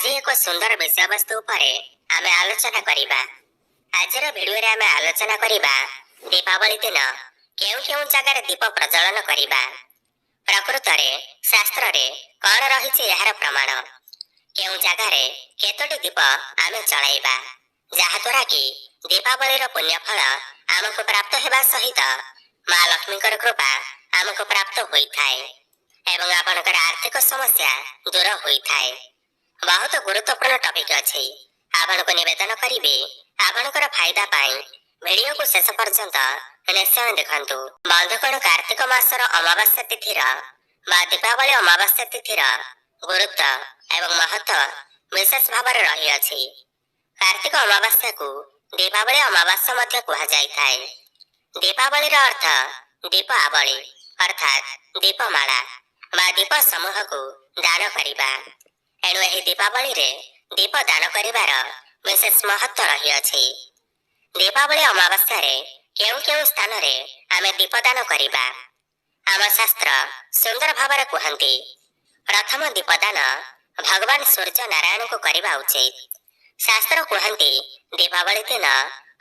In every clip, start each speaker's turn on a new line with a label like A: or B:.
A: ଆଜି ଏକ ସୁନ୍ଦର ବିଷୟବସ୍ତୁ ଉପରେ ଆମେ ଆଲୋଚନା କରିବା। ଆଜିର ଭିଡିଓରେ ଆମେ ଆଲୋଚନା କରିବା ଦୀପାବଳି ଦିନ କେଉଁ କେଉଁ ଜାଗାରେ ଦୀପ ପ୍ରଜ୍ୱଳନ କରିବା। ପ୍ରକୃତରେ ଶାସ୍ତ୍ରରେ କଣ ରହିଛି ଏହାର ପ୍ରମାଣ, କେଉଁ ଜାଗାରେ କେତୋଟି ଦୀପ ଆମେ ଜଳାଇବା, ଯାହାଦ୍ୱାରା କି ଦୀପାବଳିର ପୁଣ୍ୟଫଳ ଆମକୁ ପ୍ରାପ୍ତ ହେବା ସହିତ ମା ଲକ୍ଷ୍ମୀଙ୍କର କୃପା ଆମକୁ ପ୍ରାପ୍ତ ହୋଇଥାଏ ଏବଂ ଆପଣଙ୍କର ଆର୍ଥିକ ସମସ୍ୟା ଦୂର ହୋଇଥାଏ। ବହୁତ ଗୁରୁତ୍ୱପୂର୍ଣ୍ଣ ଟପିକ ଅଛି। ଆପଣଙ୍କୁ ନିବେଦନ କରିବି ଆପଣଙ୍କର ଫାଇଦା ପାଇଁ ଭିଡିଓକୁ ଶେଷ ପର୍ଯ୍ୟନ୍ତ ନିଶ୍ଚୟ ଦେଖନ୍ତୁ। ବନ୍ଧୁଗଣ, କାର୍ତ୍ତିକ ମାସର ଅମାବାସ୍ୟା ତିଥିର ବା ଦୀପାବଳି ଅମାବାସ୍ୟା ତିଥିର ଗୁରୁତ୍ୱ ଏବଂ ମହତ୍ତ୍ୱ ବିଶେଷ ଭାବରେ ରହିଅଛି। କାର୍ତ୍ତିକ ଅମାବାସ୍ୟାକୁ ଦୀପାବଳି ଅମାବାସ୍ୟା ମଧ୍ୟ କୁହାଯାଇଥାଏ। ଦୀପାବଳିର ଅର୍ଥ ଦୀପ ଆବଳି ଅର୍ଥାତ୍ ଦୀପମାଳା ବା ଦୀପ ସମୂହକୁ ଦାନ କରିବା। ଏଣୁ ଏହି ଦୀପାବଳିରେ ଦୀପ ଦାନ କରିବାର ବିଶେଷ ମହତ୍ତ୍ୱ ରହିଅଛି। ଦୀପାବଳି ଅମାବାସ୍ୟାରେ କେଉଁ କେଉଁ ସ୍ଥାନରେ ଆମେ ଦୀପଦାନ କରିବା? ଆମ ଶାସ୍ତ୍ର ସୁନ୍ଦର ଭାବରେ କୁହନ୍ତି, ପ୍ରଥମ ଦୀପଦାନ ଭଗବାନ ସୂର୍ଯ୍ୟ ନାରାୟଣଙ୍କୁ କରିବା ଉଚିତ। ଶାସ୍ତ୍ର କୁହନ୍ତି ଦୀପାବଳି ଦିନ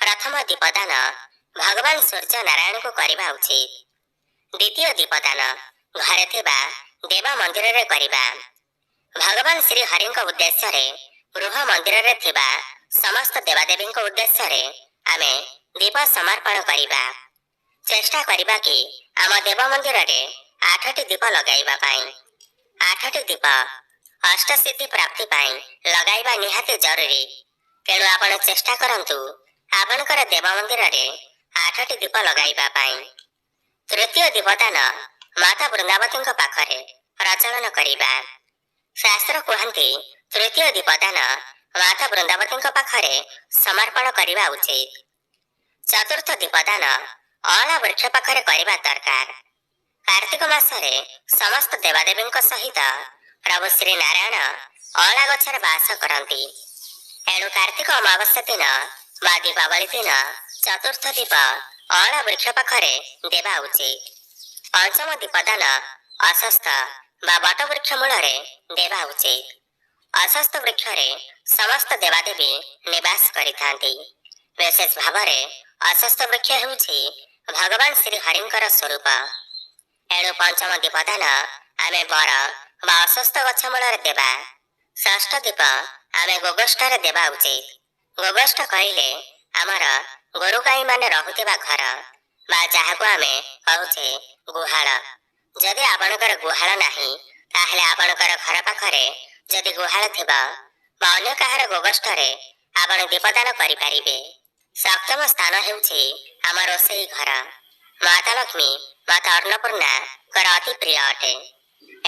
A: ପ୍ରଥମ ଦୀପଦାନ ଭଗବାନ ସୂର୍ଯ୍ୟ ନାରାୟଣଙ୍କୁ କରିବା ଉଚିତ। ଦ୍ୱିତୀୟ ଦୀପଦାନ ଘରେ ଥିବା ଦେବ ମନ୍ଦିରରେ କରିବା। ଭଗବାନ ଶ୍ରୀ ହରିଙ୍କ ଉଦ୍ଦେଶ୍ୟରେ ଗୃହ ମନ୍ଦିରରେ ଥିବା ସମସ୍ତ ଦେବାଦେବୀଙ୍କ ଉଦ୍ଦେଶ୍ୟରେ ଆମେ ଦୀପ ସମର୍ପଣ କରିବା। ଚେଷ୍ଟା କରିବା କି ଆମ ଦେବ ମନ୍ଦିରରେ 8ଟି ଦୀପ ଲଗାଇବା ପାଇଁ। 8ଟି ଦୀପ ଅଷ୍ଟସିଦ୍ଧି ପ୍ରାପ୍ତି ପାଇଁ ଲଗାଇବା ନିହାତି ଜରୁରୀ। ତେଣୁ ଆପଣ ଚେଷ୍ଟା କରନ୍ତୁ ଆପଣଙ୍କର ଦେବ ମନ୍ଦିରରେ 8ଟି ଦୀପ ଲଗାଇବା ପାଇଁ। ତୃତୀୟ ଦୀପଦାନ ମାତା ବୃନ୍ଦାବତୀଙ୍କ ପାଖରେ ପ୍ରଜ୍ୱଳନ କରିବା। ଶାସ୍ତ୍ର କୁହନ୍ତି ତୃତୀୟ ଦୀପଦାନ ମାତା ବୃନ୍ଦାବତୀଙ୍କ ପାଖରେ ସମର୍ପଣ କରିବା ଉଚିତ। ଚତୁର୍ଥ ଦୀପଦାନ ଅଁଳା ବୃକ୍ଷ ପାଖରେ କରିବା ଦରକାର। କାର୍ତ୍ତିକ ମାସରେ ସମସ୍ତ ଦେବାଦେବୀଙ୍କ ସହିତ ପ୍ରଭୁ ଶ୍ରୀ ନାରାୟଣ ଅଁଳା ଗଛରେ ବାସ କରନ୍ତି। ଏଣୁ କାର୍ତ୍ତିକ ଅମାବାସ୍ୟା ଦିନ ବା ଦୀପାବଳି ଦିନ ଚତୁର୍ଥ ଦୀପ ଅଁଳା ବୃକ୍ଷ ପାଖରେ ଦେବା ଉଚିତ। ପଞ୍ଚମ ଦୀପଦାନ ଅଶ୍ୱତ୍ଥ ବା ବଟ ବୃକ୍ଷ ମୂଳରେ ଦେବା ଉଚିତ। ଅଶ୍ୱତ୍ଥ ବୃକ୍ଷରେ ସମସ୍ତ ଦେବାଦେବୀ ନିବାସ କରିଥାନ୍ତି। ବିଶେଷ ଭାବରେ ଅଶ୍ୱତ୍ଥ ବୃକ୍ଷ ହେଉଛି ଭଗବାନ ଶ୍ରୀ ହରିଙ୍କର ସ୍ୱରୂପ। ଏଣୁ ପଞ୍ଚମ ଦୀପଦାନ ଆମେ ବର ବା ଅଶ୍ୱତ୍ଥ ଗଛ ମୂଳରେ ଦେବା। ଷଷ୍ଠ ଦୀପ ଆମେ ଗୋଗୋଷ୍ଠରେ ଦେବା ଉଚିତ। ଗୋଗୋଷ୍ଠ କହିଲେ ଆମର ଗୋରୁ ଗାଈ ମାନେ ରହୁଥିବା ଘର ବା ଯାହାକୁ ଆମେ କହୁଛେ ଗୁହାଳ। ଯଦି ଆପଣଙ୍କର ଗୁହାଳ ନାହିଁ ତାହେଲେ ଆପଣଙ୍କର ଘର ପାଖରେ ଯଦି ଗୁହାଳ ଥିବ ବା ଅନ୍ୟ କାହାର ଗୋଗୋଷ୍ଠରେ ଆପଣ ଦୀପଦାନ କରିପାରିବେ। ସପ୍ତମ ସ୍ଥାନ ହେଉଛି ଆମ ରୋଷେଇ ଘର। ମାତା ଲକ୍ଷ୍ମୀ ମାତା ଅନ୍ନପୂର୍ଣ୍ଣାଙ୍କର ଅତି ପ୍ରିୟ ଅଟେ।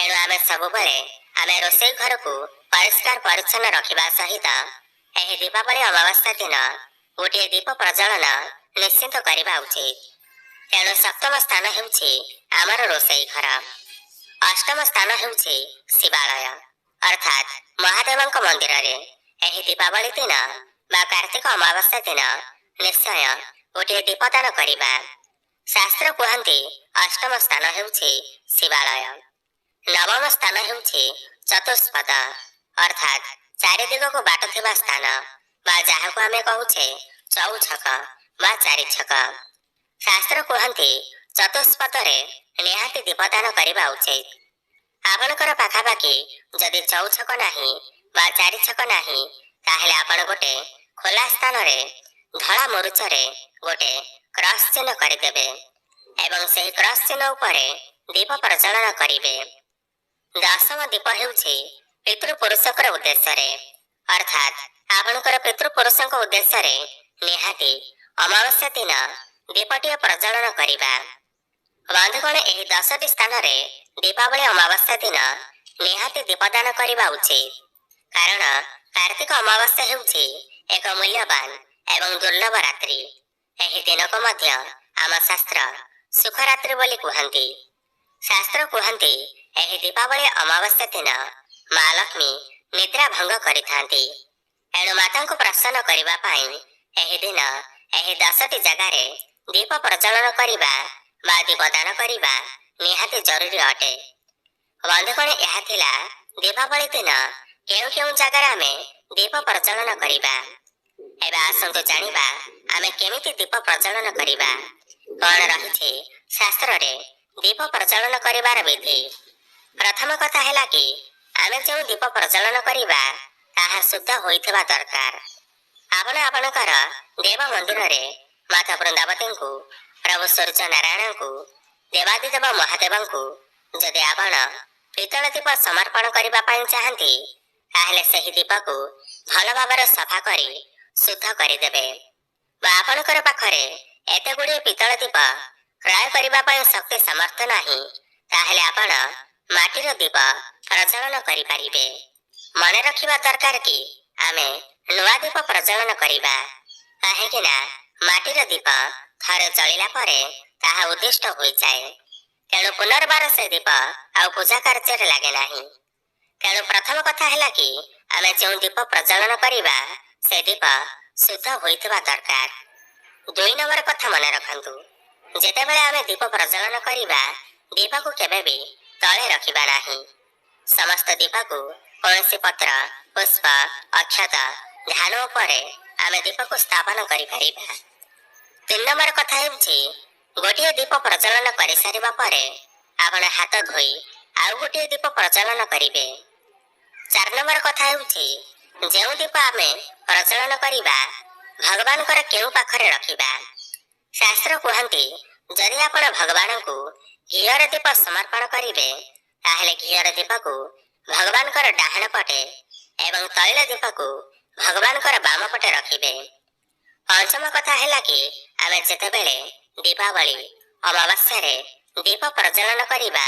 A: ଏଣୁ ଆମେ ସବୁବେଳେ ଆମେ ରୋଷେଇ ଘରକୁ ପରିଷ୍କାର ପରିଚ୍ଛନ୍ନ ରଖିବା ସହିତ ଏହି ଦୀପାବଳି ଅମାବାସ୍ୟା ଦିନ ଗୋଟିଏ ଦୀପ ପ୍ରଜ୍ୱଳନ ନିଶ୍ଚିତ କରିବା ଉଚିତ। ତେଣୁ ସପ୍ତମ ସ୍ଥାନ ହେଉଛି ଆମର ରୋଷେଇ ଘର। ଅଷ୍ଟମ ସ୍ଥାନ ହେଉଛି ଶିବାଳୟ ଅର୍ଥାତ୍ ମହାଦେବଙ୍କ ମନ୍ଦିରରେ ଏହି ଦୀପାବଳି ଦିନ ବା କାର୍ତ୍ତିକ ଅମାବାସ୍ୟା ଦିନ ନିଶ୍ଚୟ ଗୋଟିଏ ଦୀପଦାନ କରିବା। ଶାସ୍ତ୍ର କୁହନ୍ତି ଅଷ୍ଟମ ସ୍ଥାନ ହେଉଛି ଶିବାଳୟ। ନବମ ସ୍ଥାନ ହେଉଛି ଚତୁଷ୍ପଦ ଅର୍ଥାତ୍ ଚାରି ଦିଗକୁ ବାଟ ଥିବା ସ୍ଥାନ ବା ଯାହାକୁ ଆମେ କହୁଛେ ଚଉଛକ ବା ଚାରିଛକ। ଶାସ୍ତ୍ର କୁହନ୍ତି ଚତୁଷ୍ପଦରେ ନିହାତି ଦୀପଦାନ କରିବା ଉଚିତ। ଆପଣଙ୍କର ପାଖାପାଖି ଯଦି ଚଉଛକ ନାହିଁ ବା ଚାରିଛକ ନାହିଁ ତାହେଲେ ଆପଣ ଗୋଟେ ଖୋଲା ସ୍ଥାନରେ ଧଳା ମରୁଚରେ ଗୋଟେ କ୍ରସ୍ ଚିହ୍ନ କରିଦେବେ ଏବଂ ସେହି କ୍ରସ୍ ଚିହ୍ନ ଉପରେ ଦୀପ ପ୍ରଜ୍ୱଳନ କରିବେ। ଦଶମ ଦୀପ ହେଉଛି ପିତୃପୁରୁଷଙ୍କର ଉଦ୍ଦେଶ୍ୟରେ ଅର୍ଥାତ୍ ଆପଣଙ୍କର ପିତୃପୁରୁଷଙ୍କ ଉଦ୍ଦେଶ୍ୟରେ ନିହାତି ଅମାବାସ୍ୟା ଦିନ ଦୀପଟିଏ ପ୍ରଜ୍ୱଳନ କରିବା। ବନ୍ଧୁଗଣ, ଏହି 10ଟି ସ୍ଥାନରେ ଦୀପାବଳି ଅମାବାସ୍ୟା ଦିନ ନିହାତି ଦୀପଦାନ କରିବା ଉଚିତ। କାରଣ କାର୍ତ୍ତିକ ଅମାବାସ୍ୟା ହେଉଛି ଏକ ମୂଲ୍ୟବାନ ଏବଂ ଦୁର୍ଲଭ ରାତ୍ରି। ଏହି ଦିନକୁ ମଧ୍ୟ ଆମ ଶାସ୍ତ୍ର ସୁଖରାତ୍ରି ବୋଲି କୁହନ୍ତି। ଶାସ୍ତ୍ର କୁହନ୍ତି ଏହି ଦୀପାବଳି ଅମାବାସ୍ୟା ଦିନ ମା ଲକ୍ଷ୍ମୀ ନିଦ୍ରା ଭଙ୍ଗ କରିଥାନ୍ତି। ଏଣୁ ମାତାଙ୍କୁ ପ୍ରସନ୍ନ କରିବା ପାଇଁ ଏହି ଦିନ ଏହି 10ଟି ଜାଗାରେ ଦୀପ ପ୍ରଜ୍ୱଳନ କରିବା ବା ଦୀପଦାନ କରିବା ନିହାତି ଜରୁରୀ ଅଟେ। ବନ୍ଧୁଗଣ, ଏହା ଥିଲା ଦୀପାବଳି ଦିନ କେଉଁ କେଉଁ ଜାଗାରେ ଆମେ ଦୀପ ପ୍ରଜ୍ୱଳନ କରିବା। ଏବେ ଆସନ୍ତୁ ଜାଣିବା ଆମେ କେମିତି ଦୀପ ପ୍ରଜ୍ୱଳନ କରିବା। କଣ ରହିଛି ଶାସ୍ତ୍ରରେ ଦୀପ ପ୍ରଜ୍ୱଳନ କରିବାର ବିଧି। ପ୍ରଥମ କଥା ହେଲା କି ଆମେ ଯେଉଁ ଦୀପ ପ୍ରଜ୍ୱଳନ କରିବା ତାହା ଶୁଦ୍ଧ ହୋଇଥିବା ଦରକାର। ଆପଣ ଆପଣଙ୍କର ଦେବ ମନ୍ଦିରରେ ମାତା ବୃନ୍ଦାବତୀଙ୍କୁ, ପ୍ରଭୁ ସୂର୍ଯ୍ୟ ନାରାୟଣଙ୍କୁ, ଦେବାଦିଦେବ ମହାଦେବଙ୍କୁ ଯଦି ଆପଣ ପିତ୍ତଳ ଦୀପ ସମର୍ପଣ କରିବା ପାଇଁ ଚାହାନ୍ତି ତାହେଲେ ସେହି ଦୀପକୁ ଭଲ ଭାବରେ ସଫା କରି ଶୁଦ୍ଧ କରିଦେବେ। ବା ଆପଣଙ୍କର ପାଖରେ ଏତେ ଗୁଡ଼ିଏ ପିତ୍ତଳ ଦୀପ କ୍ରୟ କରିବା ପାଇଁ ଶକ୍ତି ସାମର୍ଥ୍ୟ ନାହିଁ ତାହେଲେ ଆପଣ ମାଟିର ଦୀପ ପ୍ରଜ୍ୱଳନ କରିପାରିବେ। ମନେ ରଖିବା ଦରକାର କି ଆମେ ନୂଆ ଦୀପ ପ୍ରଜ୍ୱଳନ କରିବା, କାହିଁକି ନା ମାଟିର ଦୀପ ଥରେ ଜଳିଲା ପରେ ତାହା ଉଦ୍ଦିଷ୍ଟ ହୋଇଯାଏ। ତେଣୁ ପୁନର୍ବାର ସେ ଦୀପ ଆଉ ପୂଜା କାର୍ଯ୍ୟରେ ଲାଗେ ନାହିଁ। ତେଣୁ ପ୍ରଥମ କଥା ହେଲା କି ଆମେ ଯେଉଁ ଦୀପ ପ୍ରଜ୍ୱଳନ କରିବା ସେ ଦୀପ ଶୁଦ୍ଧ ହୋଇଥିବା ଦରକାର। 2 ନମ୍ବର କଥା ମନେ ରଖନ୍ତୁ, ଯେତେବେଳେ ଆମେ ଦୀପ ପ୍ରଜ୍ୱଳନ କରିବା ଦୀପକୁ କେବେ ବି ତଳେ ରଖିବା ନାହିଁ। ସମସ୍ତ ଦୀପକୁ କୌଣସି ପତ୍ର, ପୁଷ୍ପ, ଅକ୍ଷତ, ଧାନ ଉପରେ ଆମେ ଦୀପକୁ ସ୍ଥାପନ କରିପାରିବା। 3 ନମ୍ବର କଥା ହେଉଛି ଗୋଟିଏ ଦୀପ ପ୍ରଜ୍ୱଳନ କରିସାରିବା ପରେ ଆପଣ ହାତ ଧୋଇ ଆଉ ଗୋଟିଏ ଦୀପ ପ୍ରଜ୍ୱଳନ କରିବେ। 4 ନମ୍ବର କଥା ହେଉଛି ଯେଉଁ ଦୀପ ଆମେ ପ୍ରଜ୍ୱଳନ କରିବା ଭଗବାନଙ୍କର କେଉଁ ପାଖରେ ରଖିବା। ଶାସ୍ତ୍ର କୁହନ୍ତି ଯଦି ଆପଣ ଭଗବାନଙ୍କୁ ଘିଅର ଦୀପ ସମର୍ପଣ କରିବେ ତାହେଲେ ଘିଅର ଦୀପକୁ ଭଗବାନଙ୍କର ଡାହାଣ ପଟେ ଏବଂ ତୈଳ ଦୀପକୁ ଭଗବାନଙ୍କର ବାମ ପଟେ ରଖିବେ। ପଞ୍ଚମ କଥା ହେଲା କି ଆମେ ଯେତେବେଳେ ଦୀପାବଳି ଅମାବାସ୍ୟାରେ ଦୀପ ପ୍ରଜ୍ୱଳନ କରିବା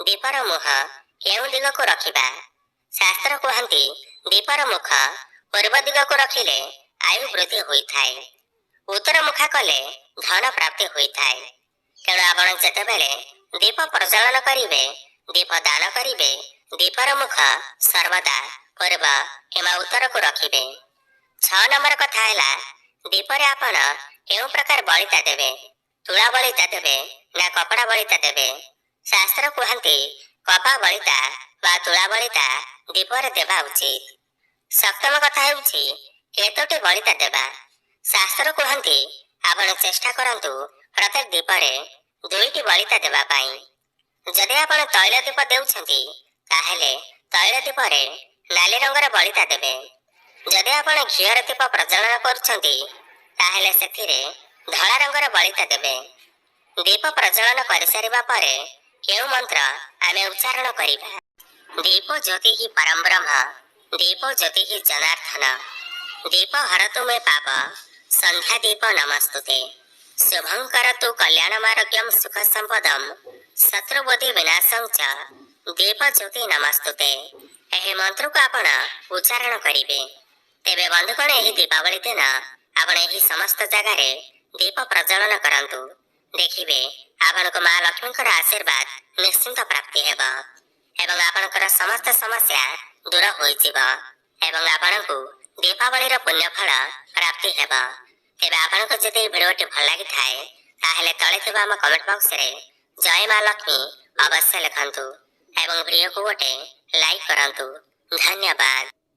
A: ଦୀପର ମୁହଁ କେଉଁ ଦିଗକୁ ରଖିବା। ଶାସ୍ତ୍ର କୁହନ୍ତି ଦୀପର ମୁଖ ପୂର୍ବ ଦିଗକୁ ରଖିଲେ ଆୟୁ ବୃଦ୍ଧି ହୋଇଥାଏ, ଉତ୍ତର ମୁଖା କଲେ ଧନ ପ୍ରାପ୍ତି ହୋଇଥାଏ। ତେଣୁ ଆପଣ ଯେତେବେଳେ ଦୀପ ପ୍ରଜ୍ୱଳନ କରିବେ, ଦୀପ ଦାନ କରିବେ, ଦୀପର ମୁଖ ସର୍ବଦା ପୂର୍ବ କିମ୍ବା ଉତ୍ତରକୁ ରଖିବେ। 6 ନମ୍ବର କଥା ହେଲା ଦୀପରେ ଆପଣ କେଉଁ ପ୍ରକାର ବଳିତା ଦେବେ, ତୁଳା ବଳିତା ଦେବେ ନା କପଡ଼ା ବଳିତା ଦେବେ। ଶାସ୍ତ୍ର କୁହନ୍ତି କପା ବଳିତା ବା ତୁଳା ବଳିତା ଦୀପରେ ଦେବା ଉଚିତ। ସପ୍ତମ କଥା ହେଉଛି କେତୋଟି ବଳିତା ଦେବା। ଶାସ୍ତ୍ର କୁହନ୍ତି ଆପଣ ଚେଷ୍ଟା କରନ୍ତୁ ପ୍ରତ୍ୟେକ ଦୀପରେ 2ଟି ବଳିତା ଦେବା ପାଇଁ। ଯଦି ଆପଣ ତୈଳ ଦୀପ ଦେଉଛନ୍ତି ତାହେଲେ ତୈଳ ଦୀପରେ ନାଲି ରଙ୍ଗର ବଳିତା ଦେବେ। ଯଦି ଆପଣ ଘିଅର ଦୀପ ପ୍ରଜ୍ୱଳନ କରୁଛନ୍ତି ତାହେଲେ ସେଥିରେ ଧଳା ରଙ୍ଗର ବଳିତା ଦେବେ। ଦୀପ ପ୍ରଜ୍ୱଳନ କରିସାରିବା ପରେ କେଉଁ ମନ୍ତ୍ର ଆମେ ଉଚ୍ଚାରଣ କରିବା। ଦୀପ ଜ୍ୟୋତି ହିଁ ପରମ ବ୍ରହ୍ମ, ଦୀପ ଜ୍ୟୋତି ହିଁ ଜନାର୍ଦ୍ଦନ, ଦୀପ ହରତୁ ମେ ପାପ, ସନ୍ଧ୍ୟା ଦୀପ ନମସ୍ତୁତେ, ଶୁଭଂ କରତୁ କଲ୍ୟାଣମାରୋଗ୍ୟଂ ସୁଖ ସମ୍ପଦଂ, ଶତ୍ରୁବୁଦ୍ଧି ବିନାଶଂ ଚ, ଦୀପ ଜ୍ୟୋତି ନମସ୍ତୁତେ। ଏହି ମନ୍ତ୍ରକୁ ଆପଣ ଉଚ୍ଚାରଣ କରିବେ। ତେବେ ବନ୍ଧୁଗଣ ଏହି ଦୀପାବଳି ଦିନ ଆପଣ ଏହି ସମସ୍ତ ଜାଗାରେ ଦୀପ ପ୍ରଜ୍ୱଳନ କରନ୍ତୁ। ଦେଖିବେ ଆପଣଙ୍କୁ ମା ଲକ୍ଷ୍ମୀଙ୍କର ଆଶୀର୍ବାଦ ନିଶ୍ଚିନ୍ତ ପ୍ରାପ୍ତି ହେବ ଏବଂ ଆପଣଙ୍କର ସମସ୍ତ ସମସ୍ୟା ଦୂର ହୋଇଯିବ ଏବଂ ଆପଣଙ୍କୁ ଦୀପାବଳିର ପୁଣ୍ୟଫଳ ପ୍ରାପ୍ତି ହେବ। ତେବେ ଆପଣଙ୍କୁ ଯଦି ଏହି ଭିଡ଼ିଓଟି ଭଲ ଲାଗିଥାଏ ତାହେଲେ ତଳେ ଥିବା ଆମ କମେଣ୍ଟ ବକ୍ସରେ ଜୟ ମା ଲକ୍ଷ୍ମୀ ଅବଶ୍ୟ ଲେଖନ୍ତୁ ଏବଂ ଭିଡ଼ିଓକୁ ଗୋଟେ ଲାଇକ୍ କରନ୍ତୁ। ଧନ୍ୟବାଦ।